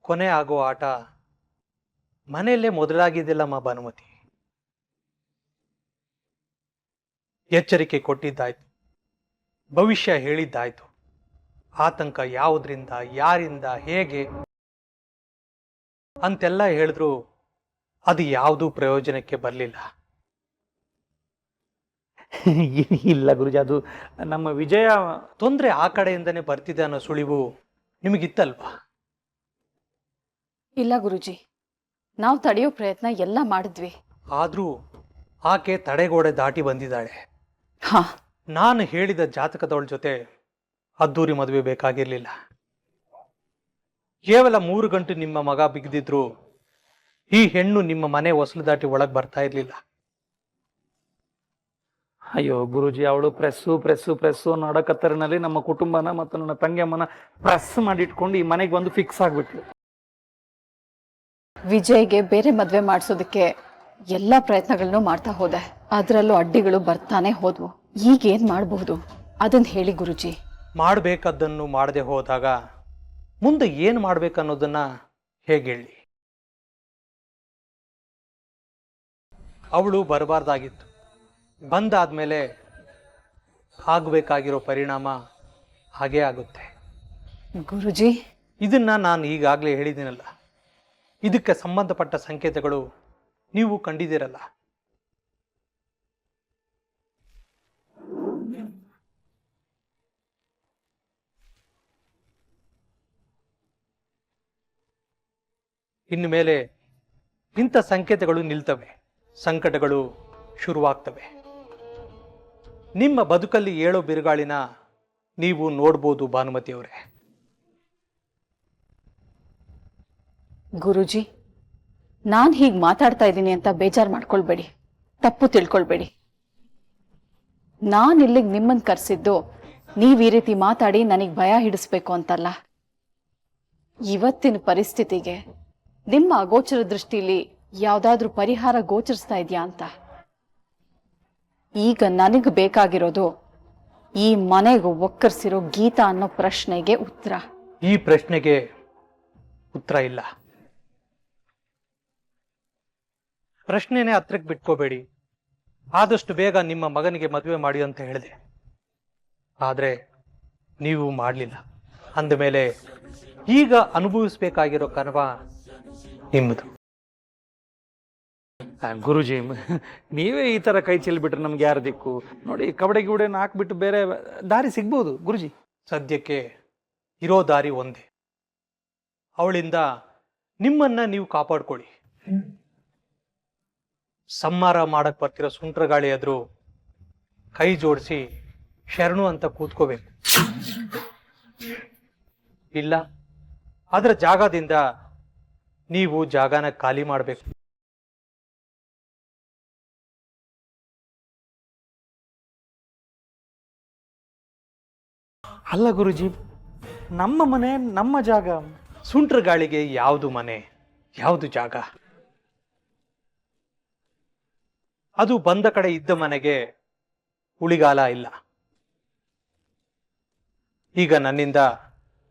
ಕೊನೆ ಆಗೋ ಆಟ ಮನೆಯಲ್ಲೇ ಮೊದಲಾಗಿದ್ದಿಲ್ಲಮ್ಮ ಭಾನುಮತಿ. ಎಚ್ಚರಿಕೆ ಕೊಟ್ಟಿದ್ದಾಯ್ತು, ಭವಿಷ್ಯ ಹೇಳಿದ್ದಾಯ್ತು. ಆತಂಕ ಯಾವುದರಿಂದ, ಯಾರಿಂದ, ಹೇಗೆ ಅಂತೆಲ್ಲ ಹೇಳಿದ್ರು ಅದು ಯಾವುದೂ ಪ್ರಯೋಜನಕ್ಕೆ ಬರಲಿಲ್ಲ. ಇಲ್ಲ ಗುರುಜಿ, ಅದು ನಮ್ಮ ವಿಜಯ ತೊಂದರೆ ಆ ಕಡೆಯಿಂದನೇ ಬರ್ತಿದೆ ಅನ್ನೋ ಸುಳಿವು ನಿಮಗಿತ್ತಲ್ವಾ? ಇಲ್ಲ ಗುರುಜಿ, ನಾವು ತಡೆಯೋ ಪ್ರಯತ್ನ ಎಲ್ಲ ಮಾಡಿದ್ವಿ. ಆದ್ರೂ ಆಕೆ ತಡೆಗೋಡೆ ದಾಟಿ ಬಂದಿದ್ದಾಳೆ. ಹಾ, ನಾನು ಹೇಳಿದ ಜಾತಕದವಳ ಜೊತೆ ಅದ್ದೂರಿ ಮದುವೆ ಬೇಕಾಗಿರ್ಲಿಲ್ಲ. ಕೇವಲ 3 ಗಂಟೆ ನಿಮ್ಮ ಮಗ ಬಿಗಿದಿದ್ರು ಈ ಹೆಣ್ಣು ನಿಮ್ಮ ಮನೆ ಹೊಸಲು ದಾಟಿ ಒಳಗೆ ಬರ್ತಾ ಇರ್ಲಿಲ್ಲ. ಅಯ್ಯೋ ಗುರುಜಿ, ಅವಳು ಪ್ರೆಸ್ಸು ನಡಕತ್ತರಿನಲ್ಲಿ ನಮ್ಮ ಕುಟುಂಬನ ಮತ್ತು ನನ್ನ ತಂಗಿಯಮ್ಮನ ಪ್ರೆಸ್ ಮಾಡಿಟ್ಕೊಂಡು ಈ ಮನೆಗೆ ಬಂದು ಫಿಕ್ಸ್ ಆಗ್ಬಿಟ್ಲು. ವಿಜಯ್ಗೆ ಬೇರೆ ಮದ್ವೆ ಮಾಡಿಸೋದಕ್ಕೆ ಎಲ್ಲ ಪ್ರಯತ್ನಗಳನ್ನು ಮಾಡ್ತಾ ಹೋದೆ. ಅದರಲ್ಲೂ ಅಡ್ಡಿಗಳು ಬರ್ತಾನೆ ಹೋದ್ವು. ಈಗೇನ್ ಮಾಡಬಹುದು ಅದನ್ನ ಹೇಳಿ ಗುರುಜಿ. ಮಾಡಬೇಕಾದ್ದನ್ನು ಮಾಡದೆ ಹೋದಾಗ ಮುಂದೆ ಏನು ಮಾಡ್ಬೇಕನ್ನೋದನ್ನ ಹೇಗೆ ಹೇಳಿ? ಅವಳು ಬರಬಾರ್ದಾಗಿತ್ತು. ಬಂದಾದ್ಮೇಲೆ ಆಗಬೇಕಾಗಿರೋ ಪರಿಣಾಮ ಹಾಗೇ ಆಗುತ್ತೆ. ಗುರುಜಿ, ಇದನ್ನ ನಾನು ಈಗಾಗಲೇ ಹೇಳಿದ್ದೀನಲ್ಲ. ಇದಕ್ಕೆ ಸಂಬಂಧಪಟ್ಟ ಸಂಕೇತಗಳು ನೀವು ಕಂಡಿದ್ದೀರಲ್ಲ. ಇನ್ನು ಮೇಲೆ ಇಂಥ ಸಂಕೇತಗಳು ನಿಲ್ತವೆ, ಸಂಕಟಗಳು ಶುರುವಾಗ್ತವೆ. ನಿಮ್ಮ ಬದುಕಲ್ಲಿ ಏಳೋ ಬಿರುಗಾಳಿನ ನೀವು ನೋಡ್ಬೋದು ಭಾನುಮತಿಯವರೇ. ಗುರುಜಿ, ನಾನು ಹೀಗೆ ಮಾತಾಡ್ತಾ ಇದ್ದೀನಿ ಅಂತ ಬೇಜಾರು ಮಾಡ್ಕೊಳ್ಬೇಡಿ, ತಪ್ಪು ತಿಳ್ಕೊಳ್ಬೇಡಿ. ನಾನು ಇಲ್ಲಿಗೆ ನಿಮ್ಮನ್ನು ಕರೆಸಿದ್ದು ನೀವು ಈ ರೀತಿ ಮಾತಾಡಿ ನನಗೆ ಭಯ ಹಿಡಿಸ್ಬೇಕು ಅಂತಲ್ಲ. ಇವತ್ತಿನ ಪರಿಸ್ಥಿತಿಗೆ ನಿಮ್ಮ ಅಗೋಚರ ದೃಷ್ಟಿಲಿ ಯಾವುದಾದ್ರೂ ಪರಿಹಾರ ಗೋಚರಿಸ್ತಾ ಇದೆಯಾ ಅಂತ. ಈಗ ನನಗೆ ಬೇಕಾಗಿರೋದು ಈ ಮನೆಗೆ ಒಕ್ಕರ್ಸಿರೋ ಗೀತಾ ಅನ್ನೋ ಪ್ರಶ್ನೆಗೆ ಉತ್ತರ. ಈ ಪ್ರಶ್ನೆಗೆ ಉತ್ತರ ಇಲ್ಲ. ಪ್ರಶ್ನೆನೇ ಹತ್ರಕ್ಕೆ ಬಿಟ್ಕೋಬೇಡಿ. ಆದಷ್ಟು ಬೇಗ ನಿಮ್ಮ ಮಗನಿಗೆ ಮದುವೆ ಮಾಡಿ ಅಂತ ಹೇಳಿದೆ. ಆದ್ರೆ ನೀವು ಮಾಡಲಿಲ್ಲ. ಅಂದಮೇಲೆ ಈಗ ಅನುಭವಿಸ್ಬೇಕಾಗಿರೋ ಕನವ ನಿಮ್ಮದು. ಗುರುಜಿ, ನೀವೇ ಈ ತರ ಕೈ ಚೆಲ್ಬಿಟ್ರೆ ನಮ್ಗೆ ಯಾರು ದಿಕ್ಕು? ನೋಡಿ, ಕಬಡ್ಡಿ ಗಿಬಡಿನ ಹಾಕ್ಬಿಟ್ಟು ಬೇರೆ ದಾರಿ ಸಿಗ್ಬೋದು ಗುರುಜಿ. ಸದ್ಯಕ್ಕೆ ಇರೋ ದಾರಿ ಒಂದೇ. ಅವಳಿಂದ ನಿಮ್ಮನ್ನ ನೀವು ಕಾಪಾಡ್ಕೊಳ್ಳಿ. ಸಂಹಾರ ಮಾಡಕ್ ಬರ್ತಿರೋ ಸುಂಟ್ರಗಾಳಿ ಆದ್ರೂ ಕೈ ಜೋಡಿಸಿ ಶರಣು ಅಂತ ಕೂತ್ಕೋಬೇಕು. ಇಲ್ಲ ಅದರ ಜಾಗದಿಂದ ನೀವು ಜಾಗನ ಖಾಲಿ ಮಾಡಬೇಕು. ಅಲ್ಲ ಗುರುಜಿ, ನಮ್ಮ ಮನೆ ನಮ್ಮ ಜಾಗ. ಸುಂಟ್ರಗಾಳಿಗೆ ಯಾವುದು ಮನೆ, ಯಾವುದು ಜಾಗ? ಅದು ಬಂದ ಕಡೆ ಇದ್ದ ಮನೆಗೆ ಉಳಿಗಾಲ ಇಲ್ಲ. ಈಗ ನನ್ನಿಂದ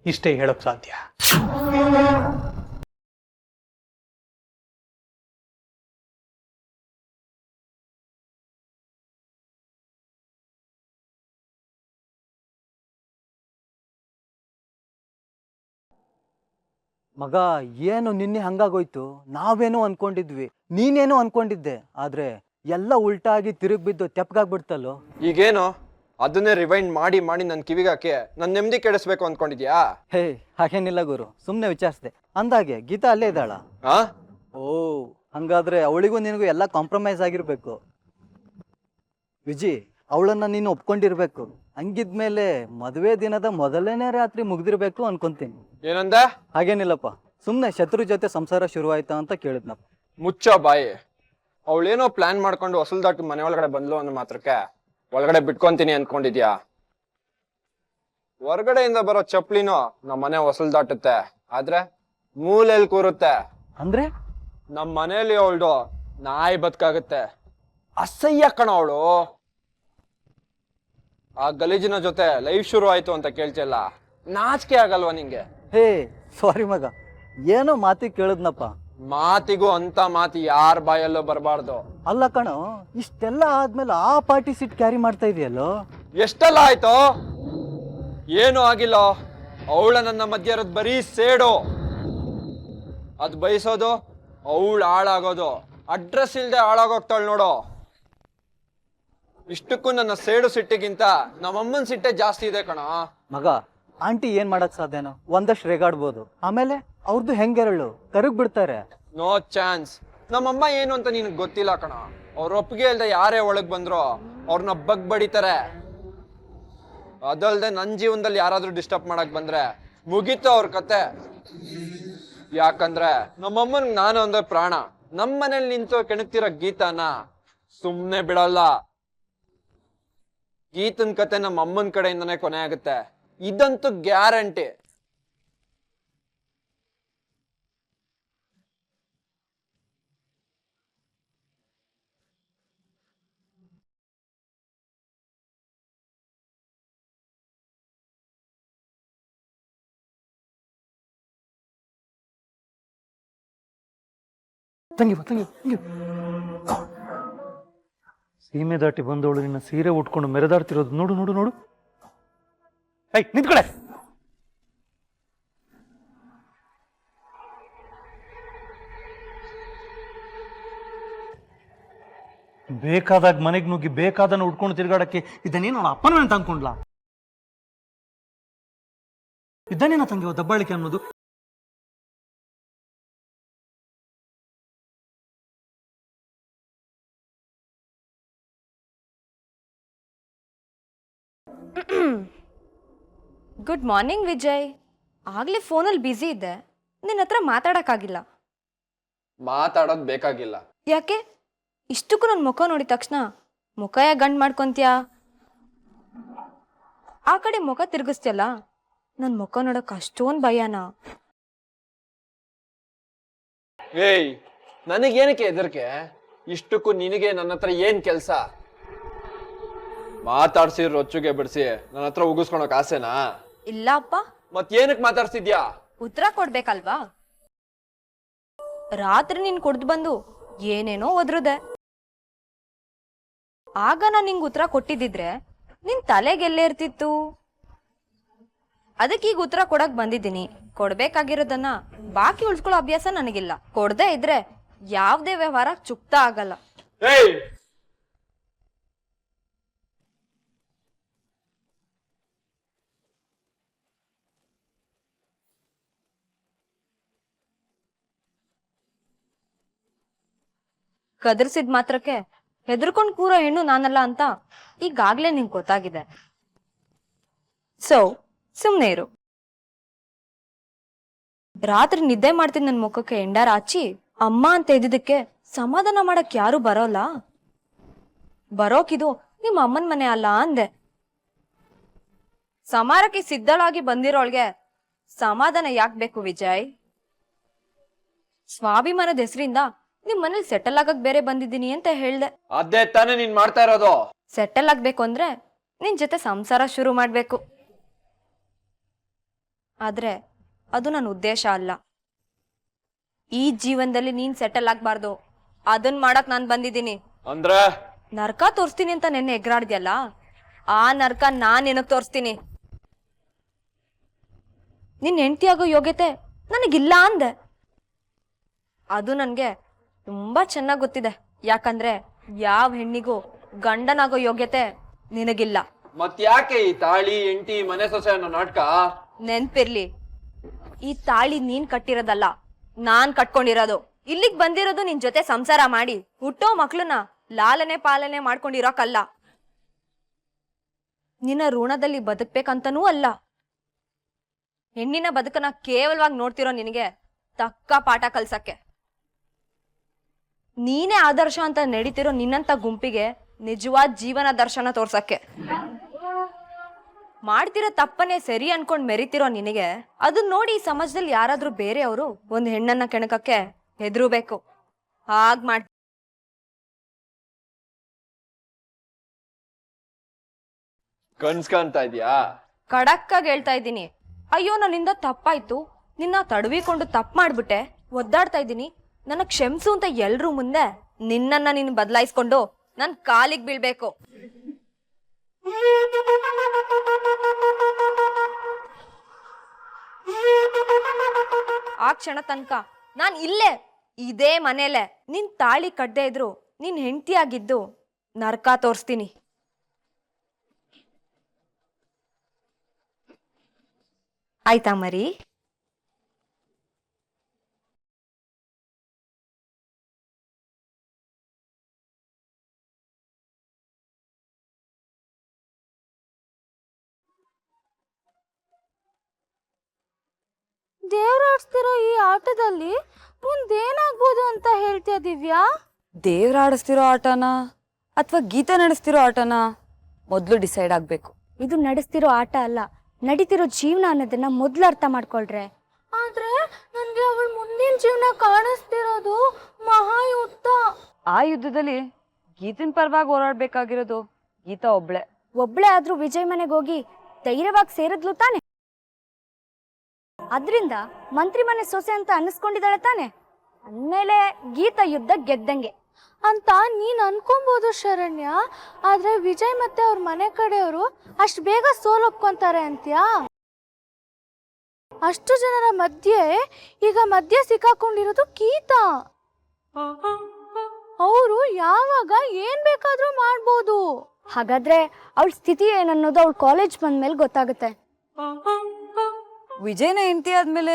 ಇಷ್ಟೇ ಹೇಳಕ್ ಸಾಧ್ಯ. ಮಗ, ಏನು ನಿನ್ನೆ ಹಂಗಾಗೋಯ್ತು? ನಾವೇನೋ ಅನ್ಕೊಂಡಿದ್ವಿ, ನೀನೇನೋ ಅನ್ಕೊಂಡಿದ್ದೆ. ಆದ್ರೆ ಎಲ್ಲ ಉಲ್ಟಾಗಿ ತಿರುಗಿ ಬಿದ್ದು ತೆಪ್ಪಗಾಗ್ಬಿಡ್ತಲ್ಲೋ. ಈಗೇನು ಅದನ್ನೇ ರಿವೈಂಡ್ ಮಾಡಿ ಮಾಡಿ ನನ್ನ ಕಿವಿಗಾಕಿ ನನ್ನ ನೆಮ್ಮದಿ ಕೆಡಿಸ್ಬೇಕು ಅನ್ಕೊಂಡಿದ್ಯಾ? ಹೇ, ಹಾಗೇನಿಲ್ಲ ಗುರು, ಸುಮ್ಮನೆ ವಿಚಾರಿಸ್ದೆ. ಅಂದಾಗೆ ಗೀತಾ ಅಲ್ಲೇ ಇದ್ದಾಳ? ಆ ಓ, ಹಂಗಾದ್ರೆ ಅವಳಿಗೂ ನಿನಗೂ ಎಲ್ಲ ಕಾಂಪ್ರಮೈಸ್ ಆಗಿರ್ಬೇಕು. ವಿಜಿ, ಅವಳನ್ನ ನೀನು ಒಪ್ಕೊಂಡಿರ್ಬೇಕು. ಹಂಗಿದ್ಮೇಲೆ ಮದುವೆ ದಿನದ ಮೊದಲನೇ ರಾತ್ರಿ ಮುಗ್ದಿರ್ಬೇಕು ಅನ್ಕೊಂತೀನಿ. ಏನಂದ? ಹಾಗೇನಿಲ್ಲಪ್ಪ, ಸುಮ್ಮನೆ ಶತ್ರು ಜೊತೆ ಸಂಸಾರ ಶುರುವಾಯ್ತಾ ಅಂತ ಕೇಳಿದ್ನಪ್ಪ. ಮುಚ್ಚೋ ಬಾಯಿ. ಅವಳೇನೋ ಪ್ಲಾನ್ ಮಾಡ್ಕೊಂಡು ಹೊಸಲ್ ದಾಟಿ ಮನೆ ಒಳಗಡೆ ಬಂದ್ಲು ಅನ್ನೋ ಮಾತ್ರಕ್ಕೆ ಒಳಗಡೆ ಬಿಟ್ಕೊಂತೀನಿ ಅನ್ಕೊಂಡಿದ್ಯಾ? ಹೊರಗಡೆಯಿಂದ ಬರೋ ಚಪ್ಲಿನೂ ನಮ್ಮ ಮನೆ ಹೊಸಲ್ ದಾಟುತ್ತೆ, ಆದ್ರೆ ಮೂಲೆಯಲ್ಲಿ ಕೂರುತ್ತೆ. ಅಂದ್ರೆ ನಮ್ಮ ಮನೆಯಲ್ಲಿ ಅವಳು ನಾಯಿ ಬದುಕಾಗುತ್ತೆ. ಅಸಹ್ಯ ಕಣ ಅವಳು. ಆ ಗಲೀಜಿನ ಜೊತೆ ಲೈಫ್ ಶುರು ಆಯ್ತು ಅಂತ ಕೇಳ್ತಿಲ್ಲ, ನಾಚಿಕೆ ಆಗಲ್ವಾ ನಿಂಗೆ? ಹೇ ಸಾರಿ ಮಗ, ಏನೋ ಮಾತಿಗೆ ಕೇಳಿದ್ನಪ್ಪ. ಮಾತಿಗೂ ಅಂತ ಮಾತು ಯಾರ ಬಾಯಲ್ಲೂ ಬರಬಾರ್ದು. ಅಲ್ಲ ಕಣೋ, ಇಷ್ಟೆಲ್ಲ ಆದ್ಮೇಲೆ ಆ ಪಾರ್ಟಿ ಸಿಟ್ ಕ್ಯಾರಿ ಮಾಡ್ತಾ ಇದೆಯಲ್ಲೋ? ಎಷ್ಟೆಲ್ಲ ಆಯ್ತು, ಏನೂ ಆಗಿಲ್ಲ. ಅವಳ ನನ್ನ ಮಧ್ಯೆ ಇರೋದು ಬರೀ ಸೇಡು. ಅದು ಬಯಸೋದು, ಅವಳು ಹಾಳಾಗೋದು. ಅಡ್ರೆಸ್ ಇಲ್ಲದೆ ಹಾಳಾಗೋಗ್ತಾಳೆ ನೋಡು. ಇಷ್ಟಕ್ಕೂ ನನ್ನ ಸೇಡು ಸಿಟ್ಟಿಗಿಂತ ನಮ್ಮಮ್ಮನ ಸಿಟ್ಟೆ ಜಾಸ್ತಿ ಇದೆ ಕಣ. ಮಗ, ಆಂಟಿ ಏನ್ ಮಾಡಕ್ ಸಾಧ್ಯನೋ? ಒಂದಷ್ಟು ರೇಗಾಡ್ಬೋದು, ಆಮೇಲೆ ಅವ್ರದ್ದು ಹೆಂಗೆರಳು ಕರಗ್ ಬಿಡ್ತಾರೆ. No chance. ನಮ್ಮಮ್ಮ ಏನು ಅಂತ ನಿನಗೆ ಗೊತ್ತಿಲ್ಲ ಕಣ. ಅವ್ರ ಒಪ್ಪಿಗೆ ಇಲ್ದೆ ಯಾರೇ ಒಳಗ್ ಬಂದ್ರೋ ಅವ್ರನ್ನ ಬಗ್ ಬಡಿತಾರೆ. ಅದಲ್ದೆ ನನ್ನ ಜೀವನದಲ್ಲಿ ಯಾರಾದ್ರೂ ಡಿಸ್ಟರ್ಬ್ ಮಾಡಕ್ ಬಂದ್ರೆ ಮುಗೀತು ಅವ್ರ ಕತೆ. ಯಾಕಂದ್ರೆ ನಮ್ಮಮ್ಮನ್ಗೆ ನಾನು ಅಂದ್ರೆ ಪ್ರಾಣ. ನಮ್ಮ ಮನೇಲಿ ನಿಂತು ಕೆಣಕ್ತಿರೋ ಗೀತಾನ ಸುಮ್ನೆ ಬಿಡಲ್ಲ. ಗೀತನ್ ಕತೆ ನಮ್ಮ ಅಮ್ಮನ ಕಡೆಯಿಂದನೇ ಕೊನೆ ಆಗುತ್ತೆ, ಇದಂತೂ ಗ್ಯಾರಂಟಿ. ತಂಗಿ ಬಾ, ತಂಗಿ ಸೀಮೆ ದಾಟಿ ಬಂದವಳು ನಿನ್ನ ಸೀರೆ ಉಟ್ಕೊಂಡು ಮೆರೆದಾಡ್ತಿರೋದು ನೋಡು ನೋಡು ನೋಡು. ಐ ನಿಂತ್ಕೊಳೆ. ಬೇಕಾದಾಗ ಮನೆಗೆ ನುಗ್ಗಿ ಬೇಕಾದನ್ನು ಉಟ್ಕೊಂಡು ತಿರುಗಾಡಕ್ಕೆ ಇದನ್ನೇನು ಅವಳ ಅಪ್ಪನ ಅಂತ ಅನ್ಕೊಂಡ್ಲಾ? ಇದನ್ನೇನ ತಂಗಿ ದಬ್ಬಾಳಿಕೆ ಅನ್ನೋದು? Good morning Vijay. ಆಗ್ಲೇ ಫೋನಲ್ಲಿ ಬ್ಯುಸಿ ಇದ್ದೆ, ನಿನ್ನ ಹತ್ರ ಮಾತಾಡಕ್ಕಾಗಿಲ್ಲ. ಮಾತಾಡೋದ್ ಬೇಕಾಗಿಲ್ಲ. ಯಾಕೆ? ಇಷ್ಟಕ್ಕೂ ನನ್ನ ಮುಖ ನೋಡಿದ ತಕ್ಷಣ ಮುಖ ಯಾಕೆ ಗಂಡ್ ಮಾಡ್ಕೊಂತೀಯಾ? ಆ ಕಡೆ ಮುಖ ತಿರುಗಿಸ್ತಿಯಲ್ಲ, ನನ್ನ ಮುಖ ನೋಡಕ್ ಅಷ್ಟೊಂದು ಭಯನಾ? ಏಯ್, ನನಗೇನಕ್ಕೆ ಹೆದರ್ಕೆ? ಇಷ್ಟಕ್ಕೂ ನಿನಗೆ ನನ್ನ ಹತ್ರ ಏನ್ ಕೆಲ್ಸ? ಮಾತಾಡ್ಸಿ ರೊಚ್ಚುಗೆ ಬಿಡಿಸಿ ನನ್ನ ಹತ್ರ ಉಗಿಸ್ಕೊಳಕ್ ಆಸೆನಾ? ಇಲ್ಲ ಅಪ್ಪ. ಮತ್ತೇನಕ್ ಮಾತಾಡ್ಸಿದ್ಯಾ? ಉತ್ತರ ಕೊಡ್ಬೇಕಲ್ವಾ? ರಾತ್ರಿ ನೀನ್ ಕುಡ್ದು ಬಂದು ಏನೇನೋ ಒದ್ರುದೆ. ಆಗ ನಾನು ನಿಂಗೆ ಉತ್ತರ ಕೊಟ್ಟಿದ್ದಿದ್ರೆ ನಿನ್ ತಲೆಗೆಲ್ಲೇ ಇರ್ತಿತ್ತು? ಅದಕ್ಕೆ ಈಗ ಉತ್ತರ ಕೊಡಕ್ ಬಂದಿದ್ದೀನಿ. ಕೊಡ್ಬೇಕಾಗಿರೋದನ್ನ ಬಾಕಿ ಉಳ್ಸ್ಕೊಳ್ಳೋ ಅಭ್ಯಾಸ ನನಗಿಲ್ಲ. ಕೊಡದೆ ಇದ್ರೆ ಯಾವ್ದೇ ವ್ಯವಹಾರ ಚುಕ್ತ ಆಗಲ್ಲ. ಏಯ್, ಕದರ್ಸಿದ್ ಮಾತ್ರಕ್ಕೆ ಹೆದರ್ಕೊಂಡ್ ಕೂರೋ ಹೆಣ್ಣು ನಾನಲ್ಲ ಅಂತ ಈಗಾಗ್ಲೇ ನಿಂಗೆ ಗೊತ್ತಾಗಿದೆ. ಸುಮ್ನೆ ಇರು. ರಾತ್ರಿ ನಿದ್ದೆ ಮಾಡ್ತಿದ್ ನನ್ ಮುಖಕ್ಕೆ ಎಂಡಾರ ಹಚ್ಚಿ ಅಮ್ಮ ಅಂತ ಇದ್ದಿದ್ದಕ್ಕೆ ಸಮಾಧಾನ ಮಾಡಕ್ ಯಾರು ಬರೋಲ್ಲ. ಬರೋಕಿದು ನಿಮ್ಮ ಅಮ್ಮನ ಮನೆ ಅಲ್ಲ ಅಂದೆ. ಸಮಾರಕ್ಕೆ ಸಿದ್ಧಳಾಗಿ ಬಂದಿರೋಳ್ಗೆ ಸಮಾಧಾನ ಯಾಕೆ ಬೇಕು ವಿಜಯ್? ಸ್ವಾಭಿಮಾನದ ಹೆಸರಿಂದ ನಿಮ್ ಮನೇಲಿ ಸೆಟಲ್ ಆಗಕ್ ಬೇರೆ ಬಂದಿದ್ದೀನಿ ಅಂತ ಹೇಳ್ದೆ. ಅದೇ ತಾನೇ ನೀನ್ ಮಾಡ್ತಾ ಇರೋದು. ಸೆಟಲ್ ಆಗ್ಬೇಕು ಅಂದ್ರೆ ನಿನ್ ಜೊತೆ ಸಂಸಾರ ಶುರು ಮಾಡ್ಬೇಕು. ಆದ್ರೆ ಅದು ನನ್ನ ಉದ್ದೇಶ ಅಲ್ಲ. ಈ ಜೀವನದಲ್ಲಿ ನೀನ್ ಸೆಟಲ್ ಆಗ್ಬಾರ್ದು, ಅದನ್ ಮಾಡಕ್ ನಾನ್ ಬಂದಿದ್ದೀನಿ. ಅಂದ್ರೆ ನರ್ಕ ತೋರಿಸ್ತೀನಿ ಅಂತ ನೆನ್ನೆ ಎಗ್ರಾಡ್ದ್ಯಲ್ಲ, ಆ ನರ್ಕ ನಾನ್ ನಿನಗ್ ತೋರಿಸ್ತೀನಿ. ನಿನ್ ಹೆಂಡತಿ ಆಗೋ ಯೋಗ್ಯತೆ ನನಗಿಲ್ಲ ಅಂದೆ. ಅದು ನನ್ಗೆ ತುಂಬಾ ಚೆನ್ನಾಗ್ ಗೊತ್ತಿದೆ. ಯಾಕಂದ್ರೆ ಯಾವ ಹೆಣ್ಣಿಗೂ ಗಂಡನಾಗೋ ಯೋಗ್ಯತೆ ನಿನಗಿಲ್ಲ. ಮತ್ಯಾಕೆ ಈ ತಾಳಿ ಎಂಟಿ ಮನೆ ಸೊಸೆ ಅನ್ನೋ ನಾಟಕ? ನೆನ್ಪಿರ್ಲಿ, ಈ ತಾಳಿ ನೀನ್ ಕಟ್ಟಿರೋದಲ್ಲ, ನಾನ್ ಕಟ್ಕೊಂಡಿರೋದು. ಇಲ್ಲಿಗ್ ಬಂದಿರೋದು ನಿನ್ ಜೊತೆ ಸಂಸಾರ ಮಾಡಿ ಹುಟ್ಟೋ ಮಕ್ಳನ್ನ ಲಾಲನೆ ಪಾಲನೆ ಮಾಡ್ಕೊಂಡಿರೋಕಲ್ಲ. ನಿನ್ನ ಋಣದಲ್ಲಿ ಬದುಕ್ಬೇಕಂತನೂ ಅಲ್ಲ. ಹೆಣ್ಣಿನ ಬದುಕನ್ನ ಕೇವಲವಾಗಿ ನೋಡ್ತಿರೋ ನಿನಗೆ ತಕ್ಕ ಪಾಠ ಕಲ್ಸಕ್ಕೆ. ನೀನೇ ಆದರ್ಶ ಅಂತ ನಡೀತಿರೋ ನಿನ್ನಂತ ಗುಂಪಿಗೆ ನಿಜವಾದ ಜೀವನ ದರ್ಶನ ತೋರ್ಸಕ್ಕೆ. ಮಾಡ್ತಿರೋ ತಪ್ಪನೆ ಸರಿ ಅನ್ಕೊಂಡ್ ಮೆರಿತಿರೋ ನಿನಗೆ ಅದನ್ನ ನೋಡಿ ಈ ಸಮಾಜದಲ್ಲಿ ಯಾರಾದ್ರೂ ಬೇರೆಯವರು ಒಂದ್ ಹೆಣ್ಣನ್ನ ಕೆಣಕಕ್ಕೆ ಹೆದರ್ಬೇಕು. ಹಾಗ್ ಮಾಡ್ ಕನ್ಸ್ಕೊಂತ ಇದ್ಯಾ? ಖಡಕ್ಕಾಗಿ ಹೇಳ್ತಾ ಇದ್ದೀನಿ. ಅಯ್ಯೋ ನನ್ನಿಂದ ತಪ್ಪಾಯ್ತು, ನಿನ್ನ ತಡವಿಕೊಂಡು ತಪ್ಪು ಮಾಡ್ಬಿಟ್ಟೆ, ಒದ್ದಾಡ್ತಾ ಇದ್ದೀನಿ, ನನ್ನ ಕ್ಷಮಿಸು ಅಂತ ಎಲ್ರೂ ಮುಂದೆ ನಿನ್ನನ್ನ ನೀನು ಬದಲಾಯಿಸ್ಕೊಂಡು ನನ್ ಕಾಲಿಗೆ ಬೀಳ್ಬೇಕು. ಆ ಕ್ಷಣ ತನಕ ನಾನ್ ಇಲ್ಲೇ ಇದೇ ಮನೇಲೆ ನಿನ್ ತಾಳಿ ಕಡ್ದೆ ಇದ್ರು ನಿನ್ ಹೆಂಡತಿಯಾಗಿದ್ದು ನರಕ ತೋರಿಸ್ತೀನಿ. ಆಯ್ತಾ ಮರಿ? ದೇವ್ರಾಡಿಸ್ತಿರೋ ಈ ಆಟದಲ್ಲಿ ಮುಂದೇನಾಗ್ಬೋದು ಅಂತ ಹೇಳ್ತೀಯ ದಿವ್ಯಾ? ದೇವ್ರಾಡಿಸ್ತಿರೋ ಆಟನ ಅಥವಾ ಗೀತೆ ನಡೆಸ್ತಿರೋ ಆಟನ ಮೊದಲು ಡಿಸೈಡ್ ಆಗ್ಬೇಕು. ಇದು ನಡೆಸ್ತಿರೋ ಆಟ ಅಲ್ಲ, ನಡೀತಿರೋ ಜೀವನ ಅನ್ನೋದನ್ನ ಮೊದ್ಲು ಅರ್ಥ ಮಾಡ್ಕೊಳ್ರೆ. ಆದ್ರೆ ನನ್ಗೆ ಅವಳ ಮುಂದಿನ ಜೀವನ ಕಾಣಿಸ್ತಿರೋದು ಮಹಾಯುದ್ಧ. ಆ ಯುದ್ಧದಲ್ಲಿ ಗೀತನ್ ಪರವಾಗಿ ಹೋರಾಡ್ಬೇಕಾಗಿರೋದು ಗೀತಾ ಒಬ್ಳೆ. ಒಬ್ಳೆ ಆದ್ರೂ ವಿಜಯ್ ಮನೆಗೆ ಹೋಗಿ ಧೈರ್ಯವಾಗಿ ಸೇರಿದ್ಲು ತಾನೆ. ಅದ್ರಿಂದ ಮಂತ್ರಿ ಮನೆ ಸೊಸೆ ಅಂತ ಅನ್ನಿಸ್ಕೊಂಡಿದ್ದಾಳೆ ತಾನೆ. ಅಂದ್ಮೇಲೆ ಗೀತಾ ಯುದ್ಧ ಗೆದ್ದಂಗೆ ಅಂತ ನೀನ್ ಅನ್ಕೊಬಹುದು ಶರಣ್ಯ. ಆದ್ರೆ ವಿಜಯ್ ಮತ್ತೆ ಅವ್ರ ಮನೆ ಕಡೆಯವರು ಅಷ್ಟು ಬೇಗ ಸೋಲೊಪ್ಕೊಂತಾರೆ ಅಂತ್ಯಾ? ಅಷ್ಟು ಜನರ ಮಧ್ಯೆ ಈಗ ಮಧ್ಯೆ ಸಿಕ್ಕಾಕೊಂಡಿರೋದು ಗೀತಾ. ಅವರು ಯಾವಾಗ ಏನ್ ಬೇಕಾದ್ರೂ ಮಾಡ್ಬೋದು. ಹಾಗಾದ್ರೆ ಅವಳ ಸ್ಥಿತಿ ಏನನ್ನೋದು ಅವಳು ಕಾಲೇಜ್ ಬಂದ್ಮೇಲೆ ಗೊತ್ತಾಗುತ್ತೆ. ವಿಜಯನ ಹೆಂಡತಿ ಆದ್ಮೇಲೆ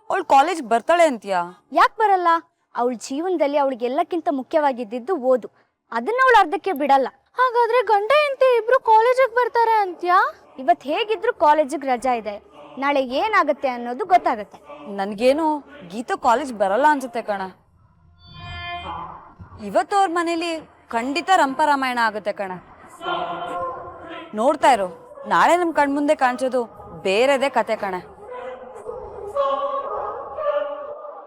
ಅವಳು ಕಾಲೇಜ್ ಬರ್ತಾಳೆ ಅಂತೀಯಾ? ಯಾಕೆ ಬರಲ್ಲ? ಅವಳ ಜೀವನದಲ್ಲಿ ಅವಳಿಗೆ ಎಲ್ಲಕ್ಕಿಂತ ಮುಖ್ಯವಾಗಿದ್ದು ಓದು. ಅದನ್ನ ಅವಳು ಅರ್ಧಕ್ಕೆ ಬಿಡಲ್ಲ. ಹಾಗಾದ್ರೆ ಗಂಡ ಹೆಂಡತಿ ಇಬ್ರು ಕಾಲೇಜಿಗೆ ಬರ್ತಾರೆ ಅಂತ್ಯಾ? ಇವತ್ತು ಹೇಗಿದ್ರು ಕಾಲೇಜಿಗೆ ರಜಾ ಇದೆ, ನಾಳೆ ಏನಾಗುತ್ತೆ ಅನ್ನೋದು ಗೊತ್ತಾಗುತ್ತೆ. ನನ್ಗೇನು ಗೀತಾ ಕಾಲೇಜ್ ಬರಲ್ಲ ಅನ್ಸುತ್ತೆ ಕಣ. ಇವತ್ತು ಅವ್ರ ಮನೇಲಿ ಖಂಡಿತ ರಂಪರಾಮಾಯಣ ಆಗುತ್ತೆ ಕಣ. ನೋಡ್ತಾ ಇರು, ನಾಳೆ ನಮ್ ಕಣ್ಮುಂದೆ ಕಾಣಿಸೋದು ಬೇರೆದೇ ಕತೆ ಕಣ.